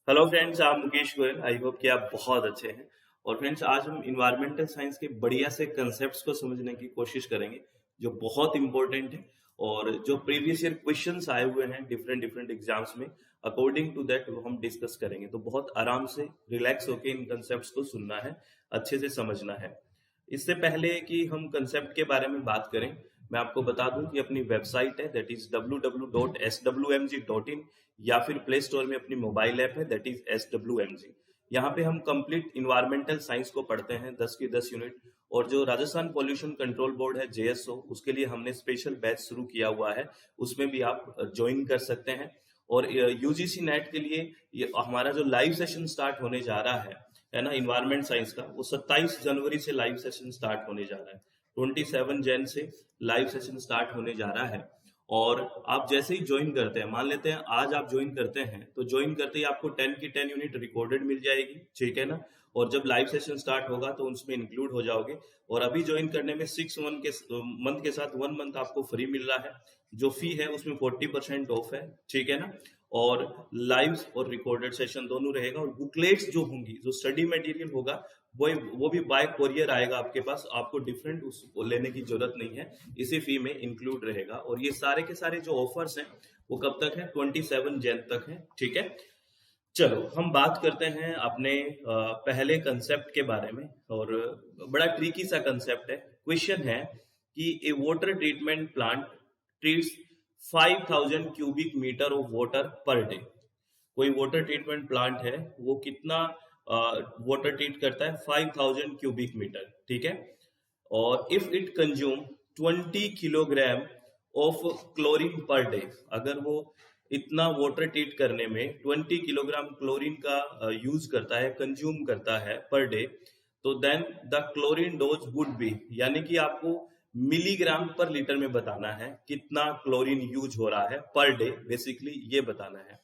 Hello friends, आप Mukesh Goyal. I hope कि आप बहुत अच्छे हैं। और फ्रेंड्स, आज हम इन्वायरमेंटल साइंस के बढ़िया से कंसेप्ट्स को समझने की कोशिश करेंगे जो बहुत इंपॉर्टेंट है। और जो प्रीवियस ईयर क्वेश्चंस आए हुए हैं डिफरेंट डिफरेंट एग्जाम्स में, अकॉर्डिंग टू दैट वो हम डिस्कस करेंगे। तो बहुत आराम से रिलैक्स होकर इन कंसेप्ट्स को सुनना है, अच्छे से समझना है। इससे पहले कि हम कंसेप्ट के बारे में बात करें, मैं आपको बता दूं कि अपनी वेबसाइट है दैट इज www.swmg.in, या फिर प्ले स्टोर में अपनी मोबाइल ऐप है दैट इज SWMG। यहाँ पे हम कंप्लीट इन्वायरमेंटल साइंस को पढ़ते हैं 10 की 10 यूनिट। और जो राजस्थान पॉल्यूशन कंट्रोल बोर्ड है JSO, उसके लिए हमने स्पेशल बैच शुरू किया हुआ है, उसमें भी आप ज्वाइन कर सकते हैं। और UGC नेट के लिए ये हमारा जो लाइव सेशन स्टार्ट होने जा रहा है ना, इन्वायरमेंट साइंस का, वो 27 जनवरी से लाइव सेशन स्टार्ट होने जा रहा है। 27 जन से लाइव सेशन स्टार्ट होने जा रहा है। और आप जैसे ही ज्वाइन करते हैं, मान लेते हैं आज आप ज्वाइन करते हैं, तो ज्वाइन करते ही आपको 10 की 10 यूनिट रिकॉर्डेड मिल जाएगी, ठीक है ना। और जब लाइव सेशन स्टार्ट होगा तो उसमें इंक्लूड हो जाओगे। और अभी ज्वाइन करने में 6 मंथ के साथ 1 मंथ आपको फ्री मिल रहा है। जो फी है उसमें 40% ऑफ है, ठीक है ना। और लाइव और रिकॉर्डेड सेशन दोनों रहेगा। और बुकलेट्स जो होंगी, जो स्टडी मटेरियल होगा, वो भी बाय कोरियर आएगा आपके पास। आपको डिफरेंट उसको लेने की जरूरत नहीं है, इसी फी में इंक्लूड रहेगा। और ये सारे के सारे जो ऑफर्स हैं वो कब तक है? 27 जन तक है, ठीक है। चलो हम बात करते हैं अपने पहले कंसेप्ट के बारे में। और बड़ा ट्रिकी सा कंसेप्ट है। क्वेश्चन है कि a water treatment plant treats 5000 cubic meter of water per day. कोई वाटर ट्रीटमेंट प्लांट है, वो कितना वाटर ट्रीट करता है? 5000 क्यूबिक मीटर, ठीक है। और if it consume 20 kilogram of chlorine per day, अगर वो इतना वाटर ट्रीट करने में 20 किलोग्राम क्लोरीन का यूज करता है, कंज्यूम करता है पर डे, तो then the chlorine dose would be, यानी कि आपको मिलीग्राम पर लीटर में बताना है कितना क्लोरीन यूज हो रहा है पर डे, बेसिकली ये बताना है।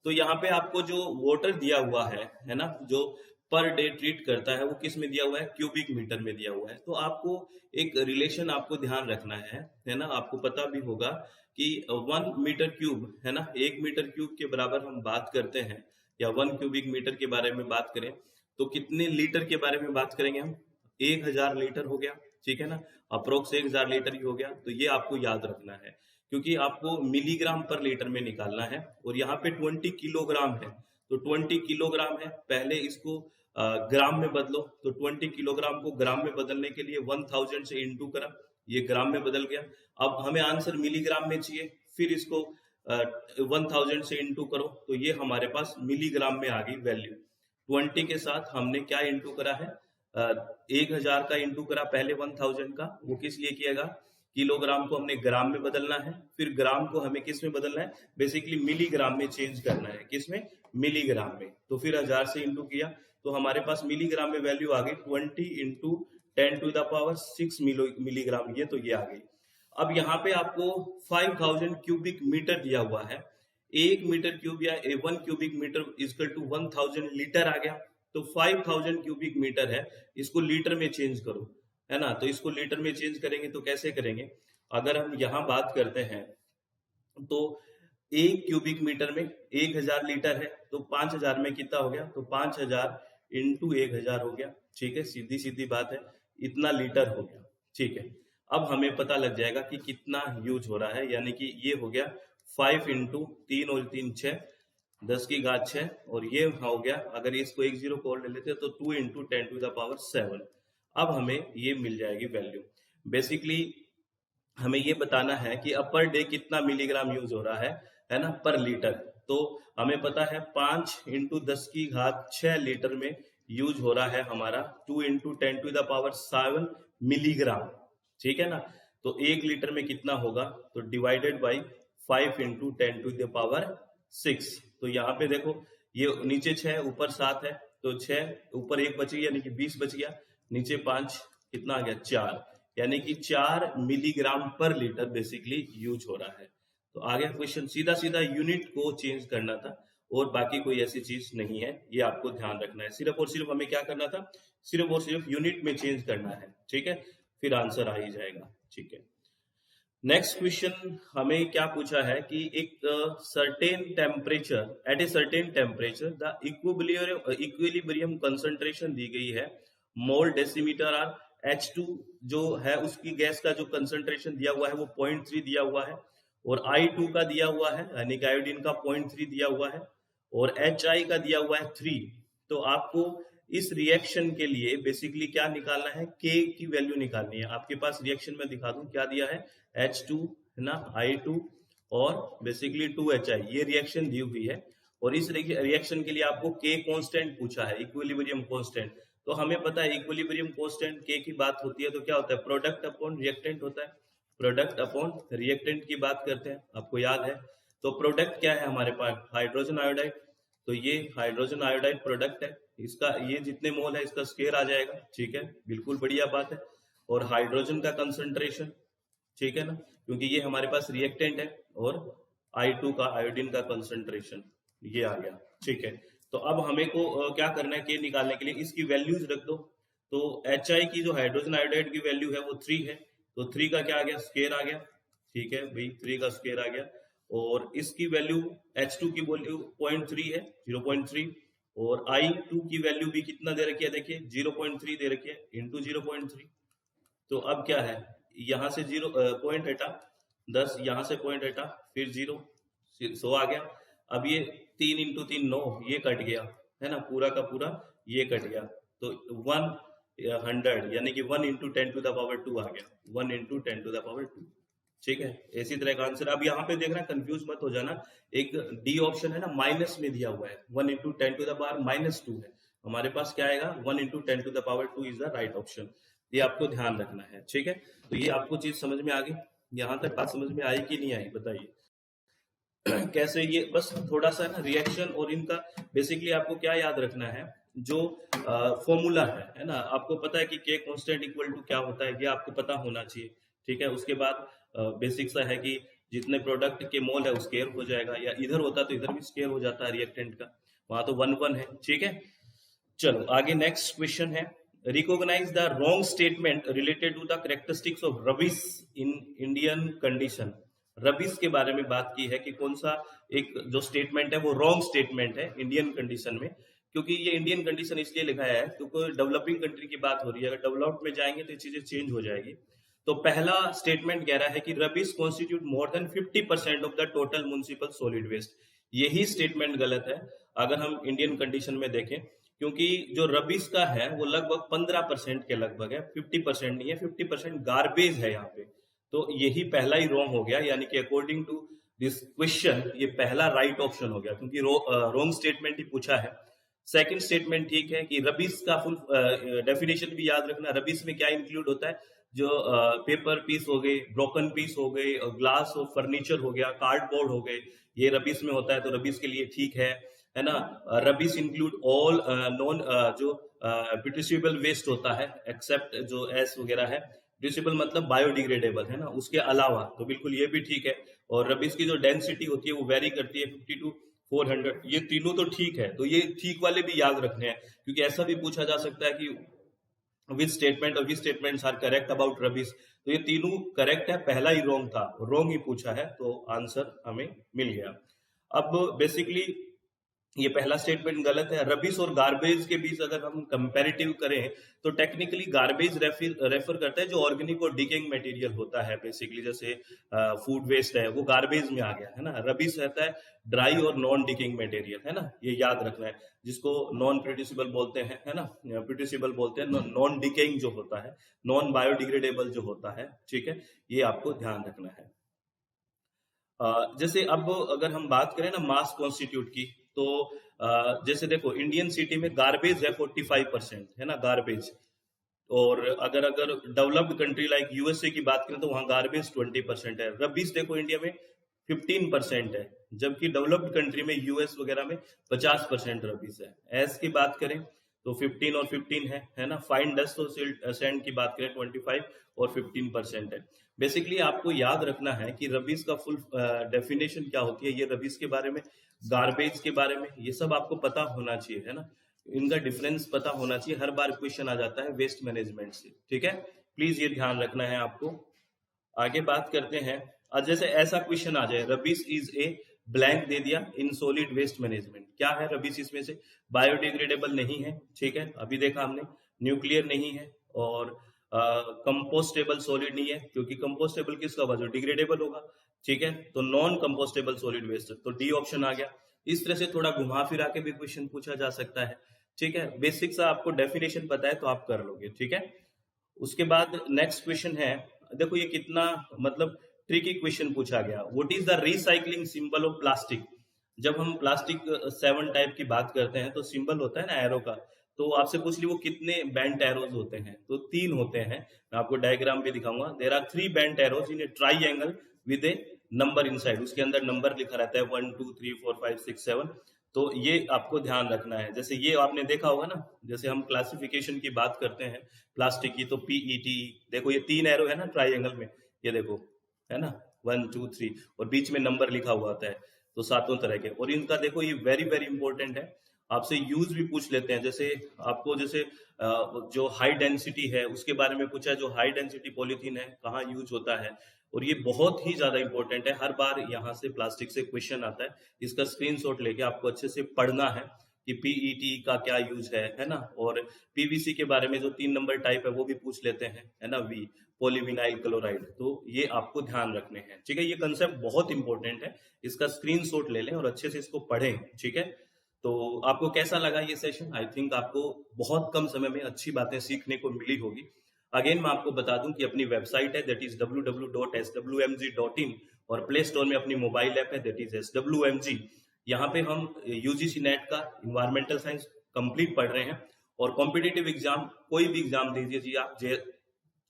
तो यहाँ पे आपको जो वाटर दिया हुआ है ना, जो पर डे ट्रीट करता है, वो किस में दिया हुआ है? क्यूबिक मीटर में दिया हुआ है। तो आपको एक रिलेशन आपको ध्यान रखना है ना। आपको पता भी होगा कि 1 मीटर क्यूब है ना, 1 मीटर क्यूब के बराबर हम बात करते हैं, या 1 क्यूबिक मीटर के बारे में बात करें तो कितने लीटर के बारे में बात करेंगे हम? 1000 लीटर हो गया, ठीक है ना। अप्रोक्स 1000 लीटर ही हो गया। तो ये आपको याद रखना है, क्योंकि आपको मिलीग्राम पर लीटर में निकालना है। और यहाँ पे 20 किलोग्राम है, तो 20 किलोग्राम है, पहले इसको ग्राम में बदलो। तो 20 किलोग्राम को ग्राम में बदलने के लिए 1000 से इंटू करा, ये ग्राम में बदल गया। अब हमें आंसर मिलीग्राम में चाहिए, फिर इसको 1000 से इंटू करो, तो ये हमारे पास मिलीग्राम में आ गई वैल्यू। 20 के साथ हमने क्या इंटू करा है? 1000 का इंटू करा पहले 1000 का। वो किस लिए किएगा? किलोग्राम को हमने ग्राम में बदलना है, फिर ग्राम को हमें किस में बदलना है? बेसिकली मिलीग्राम में चेंज करना है। किस में? मिलीग्राम में। तो फिर 1000 से इंटू किया तो हमारे पास मिलीग्राम में वैल्यू आ गई 20 इंटू 10⁻6 मिलीग्राम, ये तो ये आ गई। अब यहाँ पे आपको 5000 क्यूबिक मीटर दिया हुआ है। 1 मीटर क्यूब या 1 cubic meter equal to 1000 litre आ गया। तो 5000 क्यूबिक मीटर है, इसको लीटर में चेंज करो, है ना। तो इसको लीटर में चेंज करेंगे तो कैसे करेंगे? अगर हम यहाँ बात करते हैं तो 1 क्यूबिक मीटर में 1000 लीटर है, तो 5000 में कितना हो गया? तो 5000 इंटू 1000 हो गया, ठीक है। सीधी सीधी बात है, इतना लीटर हो गया, ठीक है। अब हमें पता लग जाएगा कि कितना यूज हो रहा है, यानी कि ये हो गया 5 इंटू 3 और 3 6, 10 की घात 6। और ये हो गया, अगर इसको 1 0 को और ले लेते हैं तो 2 इंटू 10⁻7। अब हमें ये मिल जाएगी वैल्यू। बेसिकली हमें ये बताना है कि अब पर डे कितना मिलीग्राम यूज हो रहा है ना, पर लीटर। तो हमें पता है 5 इंटू 10 की घात 6 लीटर में यूज हो रहा है हमारा 2 इंटू 10⁻7 मिलीग्राम, ठीक है ना। तो 1 लीटर में कितना होगा? तो डिवाइडेड बाई 5 इंटू 10⁻6। तो यहाँ पे देखो, ये नीचे 6 ऊपर 7 है, तो 6 ऊपर 1 बच गया, यानी कि 20 बच गया। नीचे 5 कितना आ गया? 4, यानी कि 4 मिलीग्राम पर लीटर बेसिकली यूज हो रहा है। तो आ गया क्वेश्चन। सीधा सीधा यूनिट को चेंज करना था, और बाकी कोई ऐसी चीज नहीं है, ये आपको ध्यान रखना है। सिर्फ और सिर्फ हमें क्या करना था? सिर्फ और सिर्फ यूनिट में चेंज करना है, ठीक है। फिर आंसर आ ही जाएगा, ठीक है। नेक्स्ट क्वेश्चन हमें क्या पूछा है कि एक certain temperature, at a certain temperature the equilibrium concentration दी गई है, मोल डेसीमीटर आर, H2 जो है उसकी गैस का जो कंसंट्रेशन दिया हुआ है वो 0.3 दिया हुआ है, और I2 का दिया हुआ है यानी कि आयोडीन का 0.3 दिया हुआ है, और HI का दिया हुआ है 3। तो आपको इस रिएक्शन के लिए बेसिकली क्या निकालना है, K की वैल्यू निकालनी है। आपके पास रिएक्शन में दिखा दूं क्या दिया है, H2 है ना, I2 और बेसिकली 2HI, ये रिएक्शन दी हुई है। और इस रिएक्शन के लिए आपको K कांस्टेंट पूछा है, इक्विलिब्रियम कांस्टेंट। तो हमें पता है इक्विलिब्रियम कांस्टेंट K की बात होती है तो क्या होता है, प्रोडक्ट अपॉन रिएक्टेंट होता है, प्रोडक्ट अपॉन रिएक्टेंट की बात करते हैं, आपको याद है। तो प्रोडक्ट क्या है हमारे पास, हाइड्रोजन आयोडाइड, तो ये हाइड्रोजन आयोडाइड प्रोडक्ट है, इसका ये जितने मोल है इसका स्केयर आ जाएगा, ठीक है, बिल्कुल बढ़िया बात है। और हाइड्रोजन का कंसंट्रेशन, ठीक है ना, क्योंकि ये हमारे पास रिएक्टेंट है, और I2 का आयोडीन का कंसंट्रेशन ये आ गया, ठीक है। तो अब हमें को क्या करना है, के निकालने के लिए इसकी वैल्यूज रख दो। तो HI की जो हाइड्रोजन आयोडाइड की वैल्यू है वो 3 है, तो 3 का क्या आ गया, स्केयर आ गया, ठीक है भाई, 3 का स्केयर आ गया। और इसकी वैल्यू H2 की वैल्यू 0.3 है, 0.3, और I2 की वैल्यू भी कितना दे रखी है, देखिए 0.3 दे रखी है, इंटू 0.3। तो अब क्या है, यहां से 0 पॉइंट हटा, 10 यहां से पॉइंट हटा, फिर 0, 100 आ गया। अब ये 3 इंटू 3 9, ये कट गया है ना, पूरा का पूरा ये कट गया, तो 100 यानी कि 1 इंटू 10 टू द पावर 2 आ गया, 1 इंटू 10 टू द पावर 2, ठीक है। इसी तरह का आंसर, अब यहाँ पे देखना, कंफ्यूज मत हो जाना, एक डी ऑप्शन है ना माइनस में दिया हुआ है, 1 इंटू 10 टू द पावर -2 है, हमारे पास क्या आएगा, 1 into 10 to the power 2 is the right option. ये आपको ध्यान रखना है, ठीक है। तो ये आपको चीज समझ में आ गई, यहाँ तक बात समझ में आई कि नहीं आई, बताइए। कैसे, ये बस थोड़ा सा ना रिएक्शन और इनका बेसिकली आपको क्या याद रखना है, जो फॉर्मूला है ना, आपको पता है कि के कांस्टेंट इक्वल टू क्या होता है, ये आपको पता होना चाहिए, ठीक है। उसके बाद बेसिक सा है कि जितने प्रोडक्ट के मोल है स्केयर हो जाएगा, या इधर होता तो इधर भी स्केयर हो जाता है रिएक्टेंट का, वहां तो 1 है, ठीक है। चलो आगे नेक्स्ट क्वेश्चन है, recognise the wrong statement related to the characteristics of rubbish in Indian condition. Rubbish के बारे में बात की है कि कौन सा एक जो स्टेटमेंट है वो रॉन्ग स्टेटमेंट है इंडियन कंडीशन में, क्योंकि ये इंडियन कंडीशन इसलिए लिखा है क्योंकि डेवलपिंग कंट्री की बात हो रही है, अगर डेवलप्ड में जाएंगे तो चीजें चेंज हो जाएगी। तो पहला स्टेटमेंट कह रहा है कि rubbish constitute more than 50% of the total municipal solid waste. यही स्टेटमेंट गलत है अगर हम इंडियन कंडीशन में देखें, क्योंकि जो रबिस का है वो लगभग 15% के लगभग है, 50% नहीं है, 50% गार्बेज है यहाँ पे। तो यही पहला ही रॉन्ग हो गया, यानी कि अकॉर्डिंग टू दिस क्वेश्चन ये पहला राइट ऑप्शन हो गया, क्योंकि रॉन्ग स्टेटमेंट ही पूछा है। सेकंड स्टेटमेंट ठीक है कि रबिस का फुल डेफिनेशन भी याद रखना, रबिस में क्या इंक्लूड होता है, जो पेपर पीस हो गए, ब्रोकन पीस हो गए, ग्लास और फर्नीचर हो गया, कार्डबोर्ड हो गए, ये रबिस में होता है, तो रबिस के लिए ठीक है ना। रबिस इंक्लूड ऑल नॉन जो प्रोड्यूसिबल वेस्ट होता है एक्सेप्ट जो एस वगैरह है, प्रोड्यूसिबल मतलब बायोडिग्रेडेबल है ना, उसके अलावा, तो बिल्कुल ये भी ठीक है। और रबिस की जो डेंसिटी होती है वो वेरी करती है 50 to 400, ये तीनों तो ठीक है, तो ये ठीक वाले भी याद रखने हैं, क्योंकि ऐसा भी पूछा जा सकता है कि विच स्टेटमेंट और which statements are correct about rabies, तो ये तीनों करेक्ट है, पहला ही रॉन्ग था, रॉन्ग ही पूछा है, तो आंसर हमें मिल गया। अब बेसिकली ये पहला स्टेटमेंट गलत है। रबिस और गार्बेज के बीच अगर हम कंपैरेटिव करें तो टेक्निकली गार्बेज रेफर करता है जो ऑर्गेनिक और डिकेइंग मटेरियल होता है, बेसिकली जैसे फूड वेस्ट है वो गार्बेज में आ गया है ना। रबिस रहता है ड्राई और नॉन डिकेइंग मटेरियल, है ना, ये याद रखना है, जिसको नॉन प्रोड्यूसिबल बोलते हैं, है ना, प्रोड्यूसिबल बोलते हैं, नॉन डिकेइंग जो होता है, नॉन बायोडिग्रेडेबल जो होता है, ठीक है, ये आपको ध्यान रखना है। जैसे अब अगर हम बात करें ना मास कॉन्स्टिट्यूट की, तो जैसे देखो इंडियन सिटी में गार्बेज है 45%, है ना, गार्बेज। और अगर डेवलप्ड कंट्री लाइक यूएसए की बात करें तो वहां गार्बेज 20% है। रबिस देखो इंडिया में 15% है, जबकि डेवलप्ड कंट्री में यूएस वगैरह में 50% रबिस है। एस की बात करें तो 15 और 15 है ना। फाइन डस्ट और सैंड की बात करें 25 और 15% है। बेसिकली आपको याद रखना है कि रबिस का फुल डेफिनेशन क्या होती है, ये रबिस के बारे में, गार्बेज के बारे में, ये सब आपको पता होना चाहिए, है ना, इनका डिफरेंस पता होना चाहिए, हर बार क्वेश्चन आ जाता है वेस्ट मैनेजमेंट से, ठीक है, प्लीज ये ध्यान रखना है आपको। आगे बात करते हैं। आज जैसे ऐसा क्वेश्चन आ जाए, रबिश इज ए ब्लैंक दे दिया इन सॉलिड वेस्ट मैनेजमेंट, क्या है रबिश इसमें से? बायोडिग्रेडेबल नहीं है, ठीक है, अभी देखा हमने। न्यूक्लियर नहीं है, और कंपोस्टेबल सॉलिड नहीं है, क्योंकि कंपोस्टेबल किसका होगा? जो डिग्रेडेबल होगा, ठीक है। तो नॉन कंपोस्टेबल सॉलिड वेस्ट, तो डी ऑप्शन आ गया। इस तरह से थोड़ा घुमा फिरा के भी क्वेश्चन पूछा जा सकता है, ठीक है। बेसिक सा आपको डेफिनेशन पता है तो आप कर लोगे, ठीक है। उसके बाद नेक्स्ट क्वेश्चन है, देखो ये कितना मतलब ट्रिकी क्वेश्चन पूछा गया। What is the recycling symbol of plastic? जब हम प्लास्टिक 7 टाइप की बात करते हैं तो सिंबल होता है ना एरो का, तो आपसे पूछ ली वो कितने बेंट एरोज होते हैं, तो 3 होते हैं। मैं आपको डायग्राम भी दिखाऊंगा। There are 3 bent arrows in a triangle with a number inside, उसके अंदर नंबर लिखा रहता है 1 2 3 4 5 6 7। तो ये आपको ध्यान रखना है। जैसे ये आपने देखा होगा ना, जैसे हम क्लासिफिकेशन की बात करते हैं प्लास्टिक की, तो पीईटी, देखो ये 3 एरो है ना ट्राइंगल में, ये देखो है ना 1 2 3, और बीच में नंबर लिखा हुआ होता है, तो 7 तरह के। और इनका देखो ये वेरी वेरी इंपॉर्टेंट है, आपसे यूज भी पूछ लेते हैं। जैसे आपको जैसे जो हाई डेंसिटी है उसके बारे में पूछा है, जो हाई डेंसिटी पॉलीथीन है कहाँ यूज होता है, और ये बहुत ही ज्यादा इंपॉर्टेंट है। हर बार यहाँ से प्लास्टिक से क्वेश्चन आता है, इसका स्क्रीनशॉट लेके आपको अच्छे से पढ़ना है कि पीईटी का क्या यूज है ना। और पीवीसी के बारे में जो 3 नंबर टाइप है वो भी पूछ लेते हैं, है ना, वी पॉलीविनाइल क्लोराइड। तो ये आपको ध्यान रखने हैं, ठीक है। ये कंसेप्ट बहुत इंपॉर्टेंट है, इसका स्क्रीनशॉट ले लें और अच्छे से इसको पढ़ें, ठीक है। तो आपको कैसा लगा ये सेशन? आई थिंक आपको बहुत कम समय में अच्छी बातें सीखने को मिली होगी। अगेन मैं आपको बता दूं कि अपनी वेबसाइट है, दैट इज www.swmg.in, और प्ले स्टोर में अपनी मोबाइल ऐप है, दैट इज SWMG। यहाँ पे हम यूजीसी नेट का इन्वायरमेंटल साइंस कंप्लीट पढ़ रहे हैं, और कॉम्पिटिटिव एग्जाम कोई भी एग्जाम दे दीजिए आप,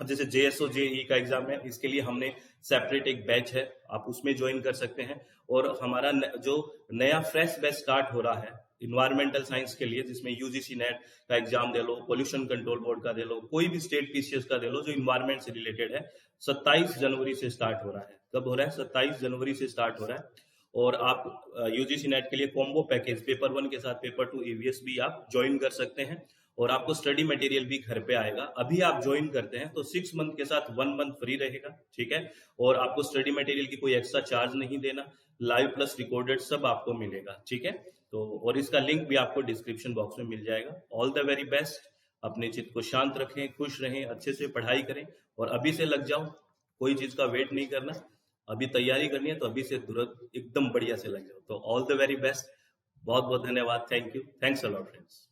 अब जैसे जेएसओ जेई का एग्जाम है, इसके लिए हमने सेपरेट एक बैच है, आप उसमें ज्वाइन कर सकते हैं। और हमारा जो नया फ्रेश बैच स्टार्ट हो रहा है इन्वायरमेंटल साइंस के लिए, जिसमें यूजीसी नेट का एग्जाम दे लो, पोल्यूशन कंट्रोल बोर्ड का दे लो, कोई भी स्टेट पीसीएस का दे लो, जो इन्वायरमेंट से रिलेटेड है, 27 जनवरी से स्टार्ट हो रहा है। कब हो रहा है? 27 जनवरी से स्टार्ट हो रहा है। और आप यूजीसी नेट के लिए कॉम्बो पैकेज पेपर 1 के साथ पेपर 2 ईवीएस भी आप ज्वाइन कर सकते हैं, और आपको स्टडी मटेरियल भी घर पे आएगा। अभी आप ज्वाइन करते हैं तो 6 मंथ के साथ 1 मंथ फ्री रहेगा, ठीक है। और आपको स्टडी मटेरियल की कोई एक्स्ट्रा चार्ज नहीं देना, लाइव प्लस रिकॉर्डेड सब आपको मिलेगा, ठीक है। तो और इसका लिंक भी आपको डिस्क्रिप्शन बॉक्स में मिल जाएगा। ऑल द वेरी बेस्ट, अपने चित्त को शांत रखें, खुश रहें, अच्छे से पढ़ाई करें, और अभी से लग जाओ, कोई चीज का वेट नहीं करना। अभी तैयारी करनी है तो अभी से तुरंत एकदम बढ़िया से लग जाओ। तो ऑल द वेरी बेस्ट, बहुत बहुत धन्यवाद, thank you, thanks a lot friends.